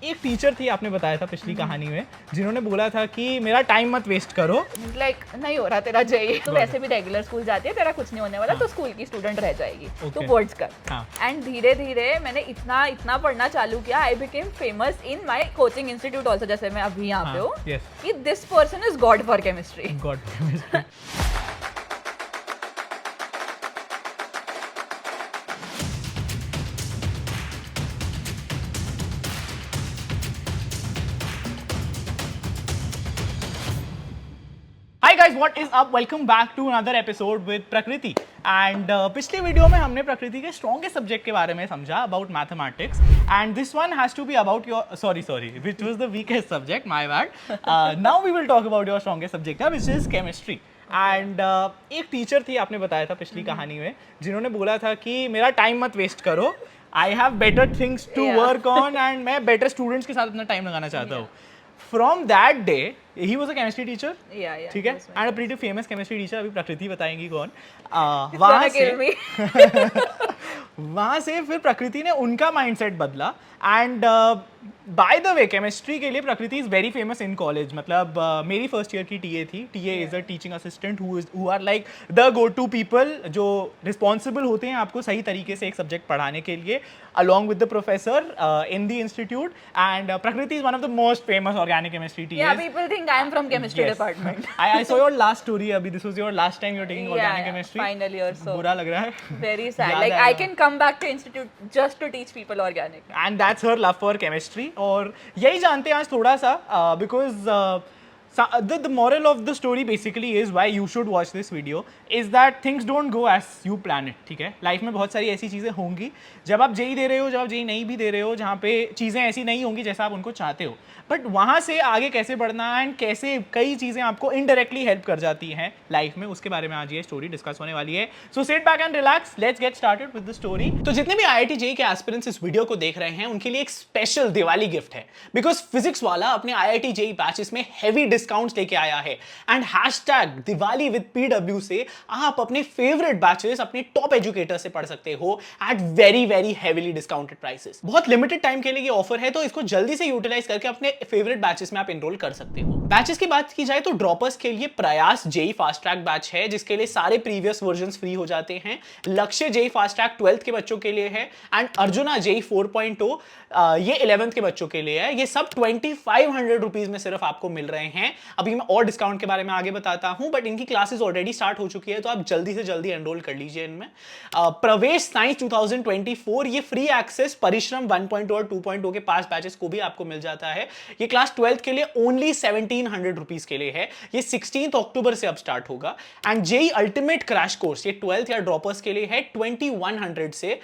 एक टीचर थी, आपने बताया था पिछली कहानी में, जिन्होंने बोला था कि मेरा टाइम मत वेस्ट करो। लाइक नहीं हो रहा तेरा जेई, तो वैसे भी रेगुलर स्कूल जाती है, तेरा कुछ नहीं होने वाला, हाँ. तो स्कूल की स्टूडेंट रह जाएगी, तो Okay. बोर्ड्स कर. हाँ. एंड धीरे धीरे मैंने इतना पढ़ना चालू किया, I became famous in my coaching institute also, जैसे मैं अभी यहाँ पे हूँ, yes. कि this person is God for chemistry. God chemistry. Hi guys, what is up? Welcome back to another episode with प्रकृति. And पिछली वीडियो में हमने प्रकृति के स्ट्रॉन्गेस्ट सब्जेक्ट के बारे में समझा about mathematics, and this one has to be about your sorry which was the weakest subject, my bad. Now we will talk about your strongest subject which is chemistry. And एक teacher थी, आपने बताया था पिछली कहानी में, जिन्होंने बोला था कि मेरा टाइम मत वेस्ट करो, I have better things to work on, and मैं बेटर स्टूडेंट्स के साथ अपना टाइम लगाना चाहता हूँ. From that day, he was a chemistry teacher. Yeah, ठीक है, he was my and a pretty famous chemistry teacher. अभी प्रकृति बताएंगी कौन. He's वहाँ gonna से kill me. वहाँ से फिर प्रकृति ने उनका माइंडसेट बदला. And by the way, chemistry के लिए Prakriti is very famous in college. मतलब मेरी फर्स्ट ईयर की टीए थी. TA is a teaching assistant who are like the go to people, जो रिस्पॉन्सिबल होते हैं आपको सही तरीके से एक सब्जेक्ट पढ़ाने के लिए, along with the professor in the institute. And Prakriti is one of the most famous organic chemistry TAs. Yeah, people think I am from chemistry Yes. department. I saw your last story. Abhi, this was your last time you're taking organic chemistry. Finally or so. बुरा लग रहा है. Very sad. याद Like आया. I can come back to institute just to teach people organic. And that's her love for chemistry. और यही जानते हैं आज थोड़ा सा, because the moral of the story basically is why you should watch this video is that things don't go as you plan it. ठीक है, life में बहुत सारी ऐसी चीज़ें होंगी जब आप जेई दे रहे हो, जब आप जेई नहीं भी दे रहे हो, जहाँ पे चीज़ें ऐसी नहीं होंगी जैसा आप उनको चाहते हो, बट वहाँ से आगे कैसे बढ़ना एंड कैसे कई चीज़ें आपको इनडायरेक्टली हेल्प कर जाती हैं लाइफ में, उसके बारे में आज ये स्टोरी डिस्कस होने वाली है. So sit back and relax, let's get started with the story. तो जितने भी आईआईटी जेई के एस्पिरेंट्स इस वीडियो को देख रहे हैं, उनके लिए एक स्पेशल दिवाली गिफ्ट है, बिकॉज फिजिक्स वाला अपने आईआईटी जेई बैचेस में हेवी डिस्काउंट्स लेके आया है. And hashtag Diwali with PW से आप अपने फेवरेट बैचेस अपने टॉप एजुकेटर से पढ़ सकते हो at very very heavily discounted prices. बहुत लिमिटेड टाइम के लिए ये ऑफर है, तो इसको जल्दी से यूटिलाइज करके अपने फेवरेट बैचेस में आप एनरोल कर सकते हो. बैचेस की बात की जाए तो ड्रॉपर्स के लिए प्रयास जेई फास्ट ट्रैक बैच है, जिसके लिए सारे प्रीवियस वर्जन्स फ्री हो जाते हैं. लक्ष्य जेई फास्ट ट्रैक 12th के बच्चों के लिए है, एंड अर्जुना जेई 4.0 ये 11th के बच्चों के लिए है. ये सब 2500 रुपीज में सिर्फ आपको मिल रहे हैं. अभी मैं और डिस्काउंट के बारे में आगे बताता हूं, बट इनकी क्लासेस ऑलरेडी स्टार्ट हो चुकी है, तो आप जल्दी से जल्दी एनरोल कर लीजिए इनमें. प्रवेश साइंस 2024, ये फ्री एक्सेस परिश्रम 1.0 और 2.0 के 5 बैचेस को भी आपको मिल जाता है. ये क्लास 12th के लिए ओनली 1700 रुपीज के लिए है. ये 16 अक्टूबर से अब स्टार्ट होगा. And JEE ultimate crash course ये 12th या ड्रॉपर्स के लिए है, 2100 से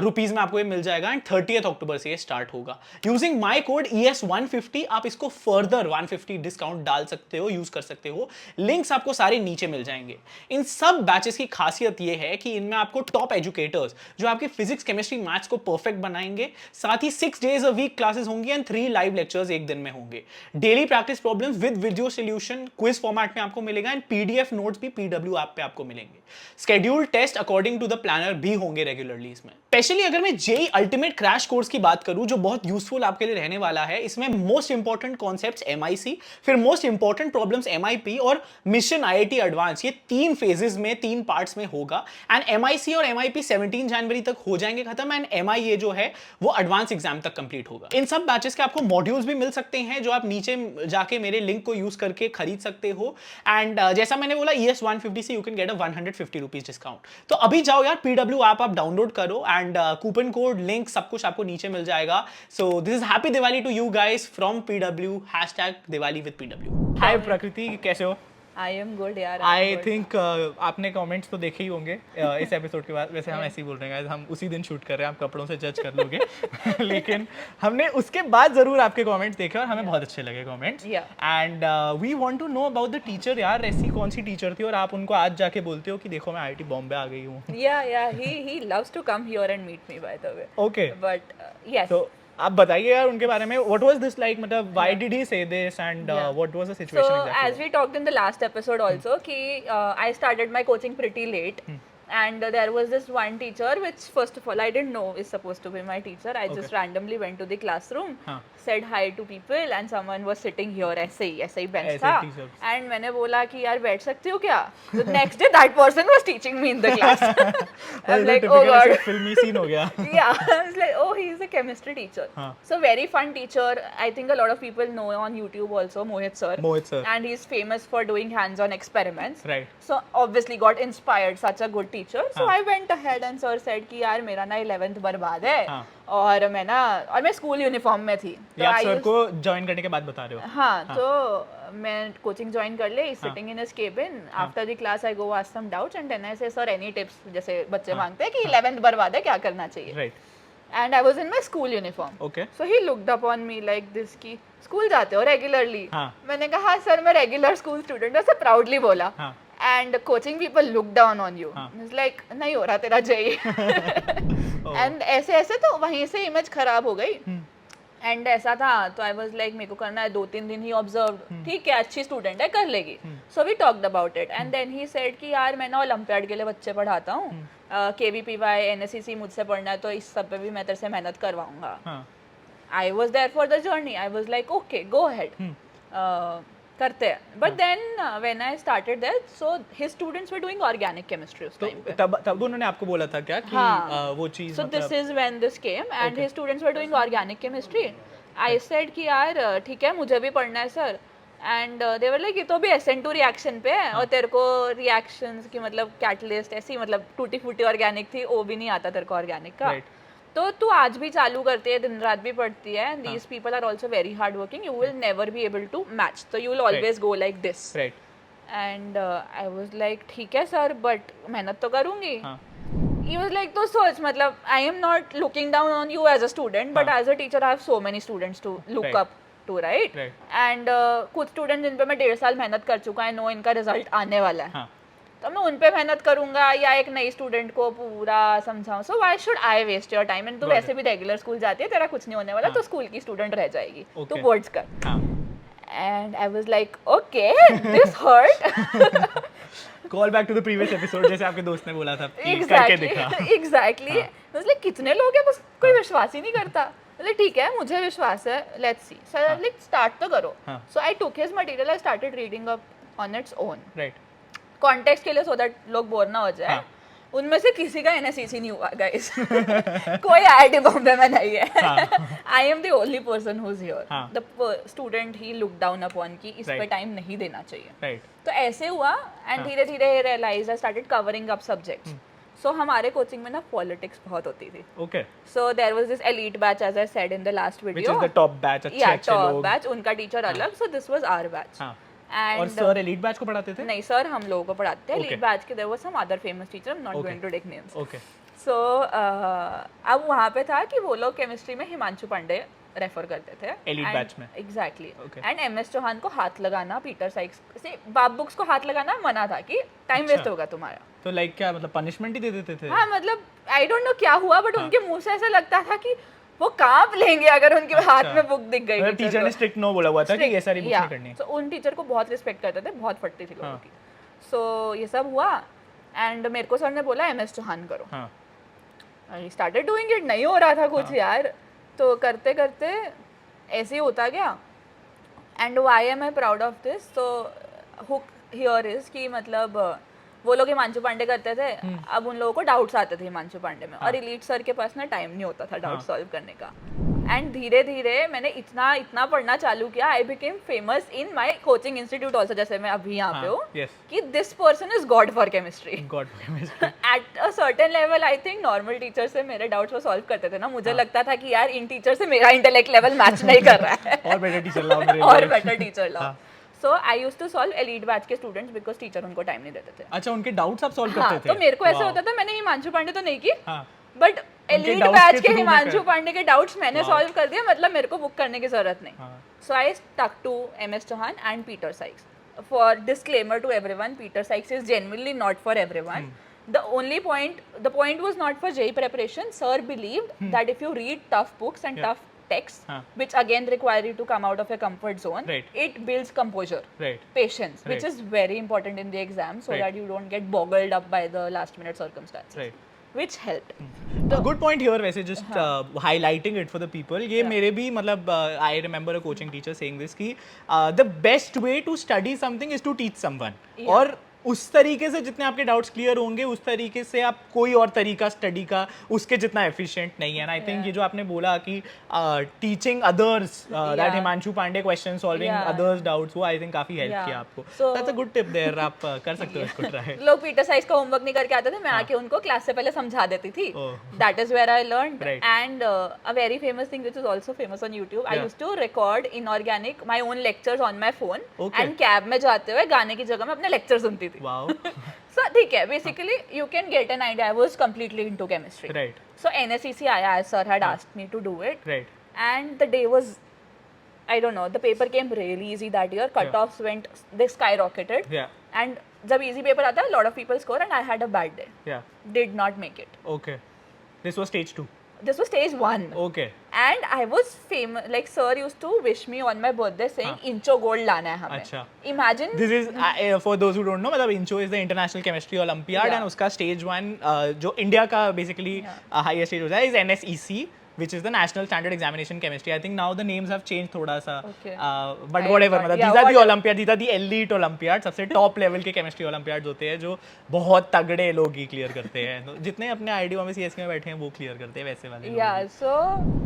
रुपीज में आपको ये मिल जाएगा, एंड 30 अक्टूबर से ये स्टार्ट होगा. यूजिंग माई कोड ES150 आप इसको फर्दर 150 डिस्काउंट डाल सकते हो, यूज कर सकते हो. लिंक्स आपको सारे नीचे मिल जाएंगे. इन सब बैचेस की खासियत यह है कि इनमें आपको टॉप एजुकेटर्स जो आपके फिजिक्स, केमिस्ट्री, मैथ्स को परफेक्ट बनाएंगे. साथ ही 6 days a week क्लासेस होंगी एंड 3 लाइव लेक्चर्स एक दिन में होंगे. Daily practice problems with video solution quiz format में आपको मिलेगा, एंड पीडीएफ नोट्स भी पीडब्ल्यू ऐप पे आपको मिलेंगे. Schedule test according to the planner भी होंगे रेगुलरली इसमें. स्पेशली अगर मैं जेई अल्टीमेट क्रैश कोर्स की बात करूं, जो बहुत यूजफुल आपके लिए रहने वाला है, इसमें मोस्ट इंपॉर्टेंट कॉन्सेप्ट्स एमआईसी, फिर मोस्ट इंपॉर्टेंट प्रॉब्लम्स एमआईपी और मिशन आईआईटी एडवांस, ये 3 फेजेस में 3 पार्ट्स में होगा. एंड एमआईसी और एमआईपी 17 जनवरी तक हो जाएंगे खत्म, एंड एमआईए जो है वो एडवांस एग्जाम तक कंप्लीट होगा. इन सब बैचेस के आपको मॉड्यूल्स भी मिल सकते हैं, जो आप नीचे जाके मेरे लिंक को यूज करके खरीद सकते हो. एंड जैसा मैंने बोला, ES150 से you can get a 150 rupees discount. तो अभी जाओ यार, पीडब्ल्यू ऐप आप डाउनलोड करो, एंड कूपन कोड, लिंक, सब कुछ आपको नीचे मिल जाएगा. So this is happy Diwali to you guys from PW, hashtag Diwali with PW. Hi Prakriti, कैसे हो? I am good यार. आई थिंक आपने कमेंट्स तो देखे ही होंगे इस एपिसोड के बाद. वैसे हम ऐसे ही बोल रहे हैं, हम उसी दिन शूट कर रहे हैं, आप कपड़ों से जज कर लोगे. लेकिन हमने उसके बाद जरूर आपके कमेंट्स देखे और हमें बहुत अच्छे लगे comments. And we want to know about the teacher. यार ऐसी कौन सी टीचर थी और आप उनको आज जाके बोलते हो कि देखो मैं आईआईटी बॉम्बे आ गई हूँ? Yeah, he loves to come here and meet me, by the way. Okay. But yes. So आप बताइए यार उनके बारे में. What was this like? मतलब why did he say this and what was the situation So exactly? as we talked in the last episode also, कि I started my coaching pretty late. And there was this one teacher, which first of all I didn't know is supposed to be my teacher. I just randomly went to the classroom, said hi to people, and someone was sitting here ऐसे ही bench था. And मैंने बोला कि यार बैठ सकती हो क्या? The next day that person was teaching me in the class. I'm like, oh god. filmy scene हो गया. Yeah, I was like, oh, he is a chemistry teacher. So very fun teacher. I think a lot of people know on YouTube also Mohit sir. And he's famous for doing hands-on experiments. Right. So obviously got inspired, such a good teacher. So I went ahead and sir said कि यार मेरा ना 11th बर्बाद है और मैं school uniform में थी. तो आप सर को ज्वाइन करने के बाद बता रहे हो? हाँ, तो मैं कोचिंग ज्वाइन कर ले, sitting in his cabin. After the class I go ask some doubts and then I say sir any tips, जैसे बच्चे मांगते हैं कि 11th बर्बाद है क्या करना चाहिए. Right. And I was in my school uniform. Okay. So he looked upon me like this कि स्कूल जाते हो रेगुलरली? मैंने कहा हाँ सर मैं रेगुलर स्कूल स्टूडेंट, ऐसे प्राउडली बोला. And coaching people look down on you. It's like नहीं हो रहा तेरा जेई. And ऐसे तो वहीं से इमेज खराब हो गई. एंड ऐसा था तो आई वाज लाइक मेरे को करना है. 2-3 दिन ही ऑब्जर्व, ठीक है अच्छी स्टूडेंट है कर लेगी. So we talked about it and then he said कि यार मैं ना ओलंपियाड के लिए बच्चे पढ़ाता हूँ, KVPY NSCC मुझसे पढ़ना है तो इस सब पे भी मैं तेरे से मेहनत करवाऊंगा. I was there for the journey. I was like okay go ahead, करते हैं. But then when I started that so his students were doing organic chemistry उस टाइम पे. तब उन्होंने आपको बोला था क्या कि वो चीज? सो this is when this came and his students were doing organic chemistry. I said कि यार ठीक है मुझे भी पढ़ना है sir. And they were like ये तो भी SN2 रिएक्शन पे है और तेरे को रिएक्शंस की मतलब कैटलिस्ट ऐसी मतलब टूटी फूटी ऑर्गेनिक थी, वो भी नहीं आता तेरे को ऑर्गेनिक का. तो तू आज भी चालू करती है, दिन रात भी पढ़ती है. And these people are also very hard working. You will never be able to match, तो you will always go like this. And I was like ठीक है सर बट मेहनत तो करूंगी. He was like, तो सोच मतलब I am not looking down on you as a student, but as a teacher I have so many students to look up to, right? And कुछ students जिन पे मैं 1.5 साल मेहनत कर चुका है, नो इनका रिजल्ट आने वाला है, तो मैं उन पे मेहनत करूंगा या एक नई स्टूडेंट को पूरा समझाऊं. So why should I waste your time? And तू वैसे भी रेगुलर स्कूल जाती है, तेरा कुछ नहीं होने वाला, तो स्कूल की स्टूडेंट रह जाएगी, तू बोर्ड्स कर. And I was like okay this hurt. Call back to the previous episode, जैसे आपके दोस्त ने बोला था करके दिखा. एग्जैक्टली. मतलब कितने लोग हैं बस कोई विश्वास ही नहीं करता. मतलब ठीक है मुझे विश्वास है, let's see. So like start तो करो. So I took his material, I started reading up on its own. Right. Context के लिए सो दैट लोग बोर ना हो जाए. उनमें से किसी का NSCC नहीं हुआ गाइस. कोई IIT बॉम्बे में नहीं है. I am the only person who is here. The student he look down upon कि इस पे टाइम नहीं देना चाहिए. तो ऐसे हुआ एंड धीरे धीरे realise I started covering up subjects. So हमारे कोचिंग में ना पॉलिटिक्स बहुत होती थी. Okay. So there was this elite batch as I said in the last video, which is the top batch. अच्छे टॉप लोग. बैच, उनका टीचर अलग. So this was our batch. और सर एलीट बैच को पढ़ाते थे? नहीं सर हम लोगों को पढ़ाते थे. एलीट बैच के there was some other famous teacher, I am not going to take names. Okay. So अब वहाँ पे था कि वो लोग केमिस्ट्री में हिमांशु पांडे रेफर करते थे एलीट बैच में. एग्जैक्टली. एंड MS चौहान को हाथ लगाना, पीटर साइक्स से बाप बुक्स को हाथ लगाना मना था कि टाइम वेस्ट होगा तुम्हारा. तो लाइक क्या मतलब पनिशमेंट ही दे देते थे? हाँ मतलब आई डोंट नो क्या हुआ बट उनके मुंह से ऐसा लगता था कि वो कांप लेंगे अगर उनके हाथ में बुक दिख गई. टीचर ने स्ट्रिक्ट नो बोला हुआ था कि ये सारी बुक नहीं करनी. तो उन टीचर को बहुत रिस्पेक्ट करते थे, बहुत फटती थी लोगों की. सो ये सब हुआ एंड मेरे को सर ने बोला MS चौहान करो. I started doing it. नहीं हो रहा था कुछ यार, तो करते करते ऐसे ही होता गया. And why am I proud of this? तो हुक हियर इज कि मतलब वो लोग हिमांशु पांडे करते थे, अब उन लोगों को डाउट्स आते थे हिमांशु पांडे में. और एलीट सर के पास ना टाइम नहीं होता था डाउट सॉल्व करने का. एंड धीरे धीरे मैंने इतना पढ़ना चालू किया. I became famous in my coaching institute also, जैसे मैं अभी यहाँ पे हूँ, कि this person is God for chemistry. At a certain level I think normal teacher से मेरे डाउट्स वो सॉल्व करते थे ना, मुझे लगता था कि यार इन टीचर से मेरा इंटेलेक्ट लेवल मैच नहीं कर रहा है. और बेटर टीचर लाओ. So I used to solve elite batch के students because teacher उनको टाइम नहीं देते थे. अच्छा उनके डाउट्स आप सॉल्व करते थे? तो मेरे को ऐसे होता था, मैंने हिमांशु पांडे तो नहीं की, बट एलीट बैच के हिमांशु पांडे के डाउट्स मैंने सॉल्व कर दिया, मतलब मेरे को बुक करने की जरूरत नहीं. So I stuck to MS Chauhan and Peter Sykes. For disclaimer to everyone, Peter Sykes is genuinely not for everyone. The point was not for JEE preparation. Sir believed that if you read tough books and tough texts, Huh. which again require you to come out of your comfort zone. Right. It builds composure, Right. patience, which Right. is very important in the exam, so Right. that you don't get boggled up by the last minute circumstances. Right. Which helped. A good point here वैसे just highlighting it for the people ये Yeah. मेरे भी मतलब I remember a coaching teacher saying this कि the best way to study something is to teach someone Yeah. और उस तरीके से जितने आपके डाउट्स क्लियर होंगे उस तरीके से आप कोई और तरीका स्टडी का उसके जितना एफिशिएंट नहीं है. आई थिंक ये जो आपने बोला कि teaching others that Yeah. Himanshu Pandey question solving Yeah. Others doubts वो आई थिंक काफी हेल्प Yeah. किया आपको. So- that's a good tip there. आप कर सकते हो इसको ट्राई. लोग पीटर साइज का होमवर्क नहीं करके आते थे, मैं आके उनको क्लास से पहले समझा देती थी. Oh. That is where I learned. Right. And a very famous thing which is also famous on YouTube, I Yeah. used to record inorganic my own lectures on my phone. Okay. And cab में जाते हुए गाने की जगह मैं अपने lecture सुनती थी. वाओ. So ठीक है, basically you can get an idea. I was completely into chemistry. Right. So NSEC आया, sir had asked me to do it. Right. And the day was, I don't know, the paper came really easy that year. Cutoffs went, they skyrocketed. Yeah. And जब easy paper आता है, a lot of people score and I had a bad day. Yeah. Did not make it. Okay. This was stage 2. This was stage 1. Okay. And I was famous, like sir used to wish me on my birthday saying इंचो gold लाना है हमें. अच्छा. Imagine. This is for those who don't know मतलब इंचो is the International Chemistry Olympiad Yeah. and उसका stage 1 जो India का basically highest stage होता है is NSEC which is the National Standard Examination Chemistry. I think now the names have changed थोड़ा सा. Okay. But I whatever thought- मतलब yeah, these are the whatever. Olympiad, these are the elite Olympiad. सबसे top level के chemistry Olympiads होते हैं जो बहुत तगड़े लोग ही clear करते हैं. तो जितने अपने IDO में CSK में बैठे हैं वो clear करते हैं वैसे वाले लोग. Yeah, so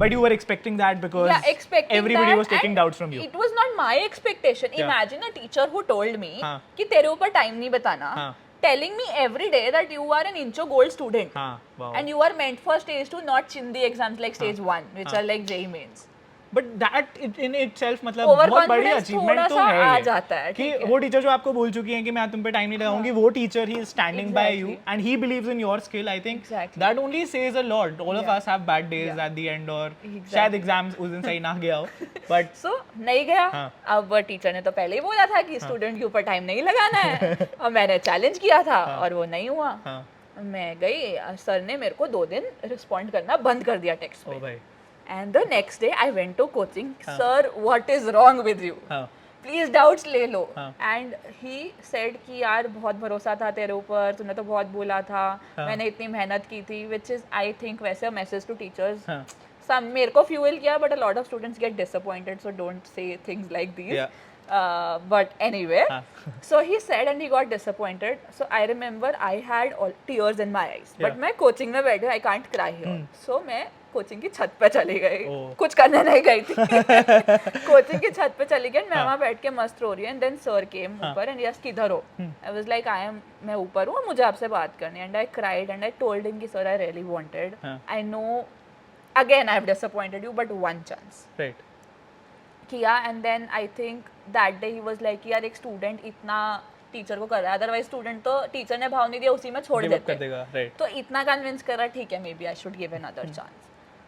But you were expecting that because yeah, expecting everybody that was taking and doubts from you. It was not my expectation. Yeah. Imagine a teacher who told me हाँ. कि तेरे ऊपर time नहीं बताना, हाँ. telling me every day that you are an incho gold student हाँ. Wow. and you are meant for stage 2, not chindi exams like stage 1, which are like JEE mains. But that in itself मतलब बहुत बड़ी Overconfidence achievement थोड़ा तो सा है आ ये, जाता है, कि ठीक है. वो टीचर जो आपको बोल चुकी हैं कि मैं तुम पे टाइम नहीं लगाऊंगी वो teacher he standing bye you Exactly. And he believes in your skill. I think Exactly. That only says a lot. All of Yeah. Us have bad days Yeah. At the end और Exactly. शायद exams उस दिन सही ना गया हो but So नहीं गया. हाँ. अब टीचर ने तो पहले ही बोला था कि स्टूडेंट के ऊपर टाइम नहीं लगाना है और मैंने चैलेंज किया था और वो नहीं हुआ. हाँ. मैं गई, सर ने मेरे को 2 दिन रिस्पॉन्ड करना बंद कर दिया टेक्स्ट ओ पे. भाई. And the next day I went to coaching. Sir, what is wrong with you? हाँ. Please doubts ले लो. हाँ. And he said कि यार बहुत भरोसा था तेरे ऊपर, तूने तो बहुत बोला था, हाँ. मैंने इतनी मेहनत की थी, which is I think वैसे a message to teachers. हाँ. Some मेरे को fuel किया, but a lot of students get disappointed, so don't say things like these. Yeah. But anyway, हाँ. so he said and he got disappointed. So I remember I had all tears in my eyes. Yeah. But मैं coaching में बैठी, I can't cry here. So मैं coaching की छत पे चली गई. Oh. कुछ करने नहीं गई थी. कोचिंग की छत पे चली गई. मैं वहाँ बैठ के मस्त रो रही हूँ. And then sir came ऊपर and yes किधर हो? I was like मैं ऊपर हूँ, मुझे आपसे बात करनी है. And I cried and I told him कि sir I really wanted. हाँ. I know again I have disappointed you, but one chance. Right. किया. And then I think that day he was like यार एक student इतना teacher को कर रहा है, अदरवाइज स्टूडेंट तो टीचर ने भाव नहीं दिया उसी में छोड़ गिव अप कर देते. देगा. राइट. तो इतना कन्विंस कर रहा ठीक है, maybe I should give another chance.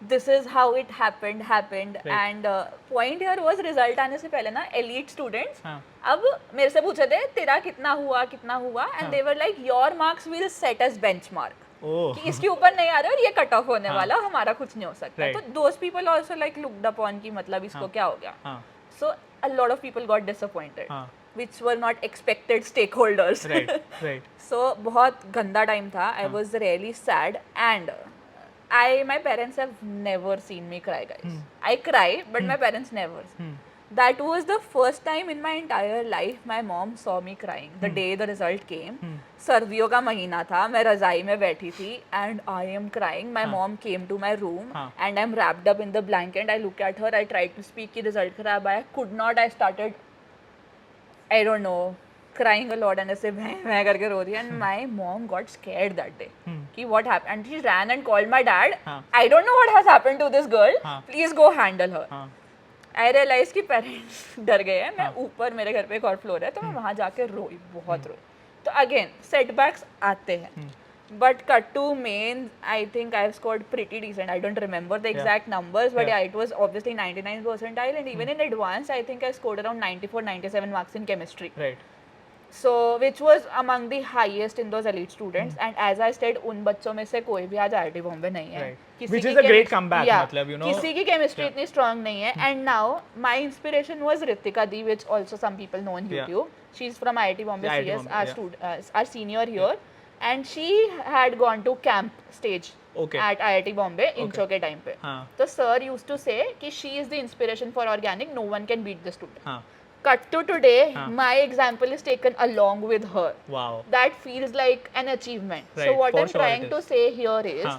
This is how it happened and point here was result आने से पहले ना एलीट स्टूडेंट्स हाँ. अब मेरे से पूछे थे तेरा कितना हुआ and they were like your marks will set as benchmark oh. कि इसके ऊपर नहीं आ रहे और ये कट ऑफ होने वाला, हमारा कुछ नहीं हो सकता. Right. तो those people also like looked upon कि मतलब इसको क्या हो गया. हाँ. So a lot of people got disappointed, हाँ. which were not expected stakeholders. Right. Right. So बहुत गंदा टाइम था. I was really sad and my parents have never seen me cry, guys. I cry, but my parents never. That was the first time in my entire life my mom saw me crying. The day the result came. सर्दियों का महीना था, मैं रजाई में बैठी थी and I am crying. My mom came to my room and I'm wrapped up in the blanket. I look at her, I tried to speak कि result खराब आया, could not. I started, I don't know, crying a lot and ऐसे मैं करके रो रही. And my mom got scared that day कि what happened, and she ran and called my dad. I don't know what has happened to this girl. Please go handle her. I realized कि parents डर गए हैं. मैं ऊपर, मेरे घर पे एक और फ्लोर है, तो मैं वहाँ जाके रोई, बहुत रोई. तो अगेन सेटबैक्स आते हैं. But cut to main, I think I've scored pretty decent. I don't remember the exact numbers, but yeah, it was obviously 99 percentile. And even in advanced, I think I scored around 94, 97 marks in chemistry. Right. So which was among the highest in those elite students, and as I said, उन बच्चों में से कोई भी आज IIT Bombay नहीं है. Right. किसी Which की is a great chemist- comeback, yeah, मतलब, you know. किसी की chemistry Yeah. इतनी strong नहीं है. And now my inspiration was Ritika Di, which also some people know on Yeah. YouTube. She's from IIT Bombay Yeah, IIT CS, Bombay, our yeah. our senior here, and she had gone to camp stage Okay. at IIT Bombay Okay. intro के time पे. हाँ. तो sir used to say कि she is the inspiration for organic. No one can beat the student. हाँ. Cut to today, Huh. my example is taken along with her. Wow. That feels like an achievement. So Right, what for I'm sure trying it to is. say here is, Huh.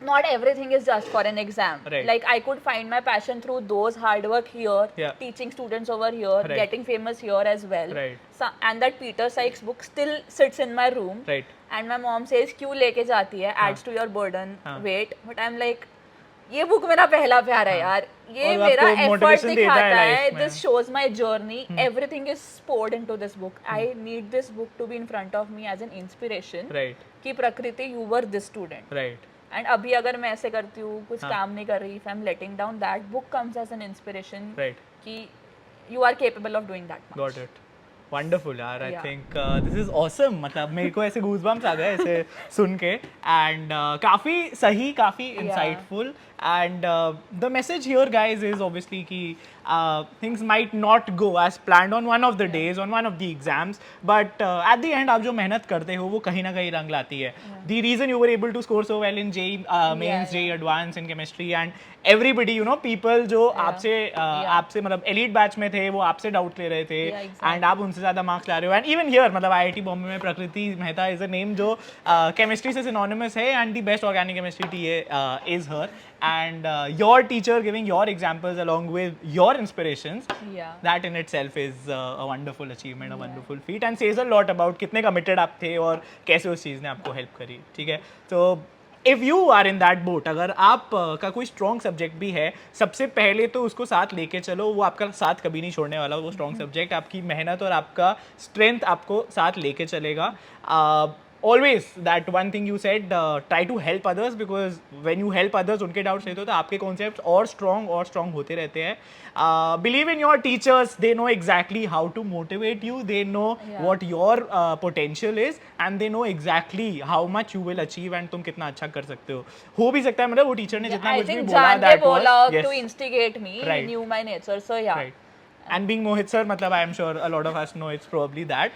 not everything is just for an exam. Right. Like I could find my passion through those hard work here, Yeah. teaching students over here, Right. getting famous here as well. Right. So, and that Peter Sykes book still sits in my room. Right. And my mom says, क्यों लेके जाती है? Adds to your burden, हाँ. weight. But I'm like, ये book मेरा पहला प्यार है यार. ये और मेरा आपको effort motivation देता है दिखाता है. life में. This shows my journey. Everything is poured into this book. I need this book to be in front of me as an inspiration. Right. कि प्रकृति, you were this student. Right. And अभी अगर मैं ऐसे करती हूँ, कुछ हाँ. काम नहीं कर रही, if I'm letting down, that book comes as an inspiration Right. कि you are capable of doing that much. Got it. Wonderful यार. I Yeah. think this is awesome. मतलब मेरे को ऐसे goosebumps आ गए ऐसे सुन के, and काफी सही, काफी insightful, and the message here guys is obviously कि things might not go as planned on one of the days, on one of the exams, but at the end आप जो मेहनत करते हो वो कहीं ना कहीं रंग लाती है. The reason you were able to score so well in JEE mains, JEE advanced in chemistry, and everybody, you know, people जो आपसे मतलब elite batch में थे वो आपसे डाउट ले रहे थे, Yeah, exactly. and आप उनसे ज़्यादा मार्क्स ला रहे हो, and even here मतलब IIT बॉम्बे में प्रकृति मेहता is a name जो chemistry से synonymous है, and the best organic chemistry TA is her, and your teacher giving your examples along with your inspirations, Yeah. that in itself is a wonderful achievement, a wonderful feat, and says a lot about कितने committed आप थे और कैसे उस चीज़ ने आपको help करी. ठीक है, तो if you are in that boat, अगर आप का कोई स्ट्रॉन्ग सब्जेक्ट भी है, सबसे पहले तो उसको साथ लेके चलो. वो आपका साथ कभी नहीं छोड़ने वाला. वो स्ट्रॉन्ग सब्जेक्ट आपकी मेहनत और आपका स्ट्रेंथ आपको साथ लेके चलेगा. Always that one thing you said, try to help others, because when you help others उनके डाउट्स लेते हो तो आपके कॉन्सेप्ट्स और स्ट्रॉन्ग होते रहते हैं. Believe in your teachers. They know exactly how to motivate you. They know what your potential is, and they know exactly how much you will achieve and तुम कितना अच्छा कर सकते हो भी सकता है. मतलब वो टीचर ने जितना I कुछ भी think बोला, जान के that बोला was to instigate me. He Right. knew my nature, so yeah. Right. And being Mohit sir, मतलब I am sure a lot of us know it's probably that.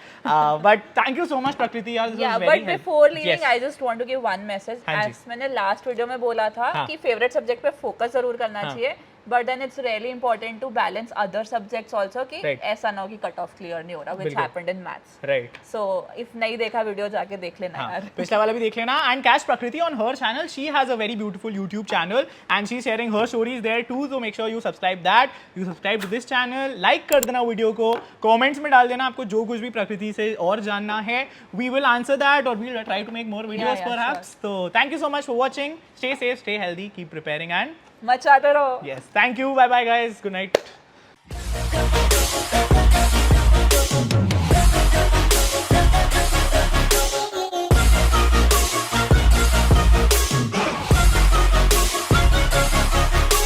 But thank you so much Prakriti यार. This Yeah, was very but before leaving, Yes. I just want to give one message. हाँ जी. As मैंने last video में बोला था हाँ. कि favourite subject पे focus जरूर करना हाँ. चाहिए, but then it's really important to balance other subjects also कि Right. ऐसा ना हो कि कट ऑफ क्लियर नहीं हो रहा, which बिल्कुल. happened in maths. Right. So if नहीं देखा वीडियो जाके देख लेना हाँ, यार. पिछला वाला भी देख लेना. And catch Prakriti on her channel. She has a very beautiful YouTube channel and she's sharing her stories there too. So make sure you subscribe that. You subscribe to this channel. Like कर देना video को. Comments में डाल देना आपको जो कुछ भी प्रकृति से और जानना है. We will answer that, or we'll try to make more videos Yeah, perhaps. So thank you so much for watching. Stay safe, stay healthy, keep preparing, and मचाते रहो. yes, thank you. Bye bye guys. Good night.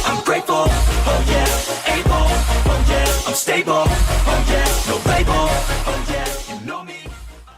I'm grateful, oh yeah, able, oh yeah, I'm stable.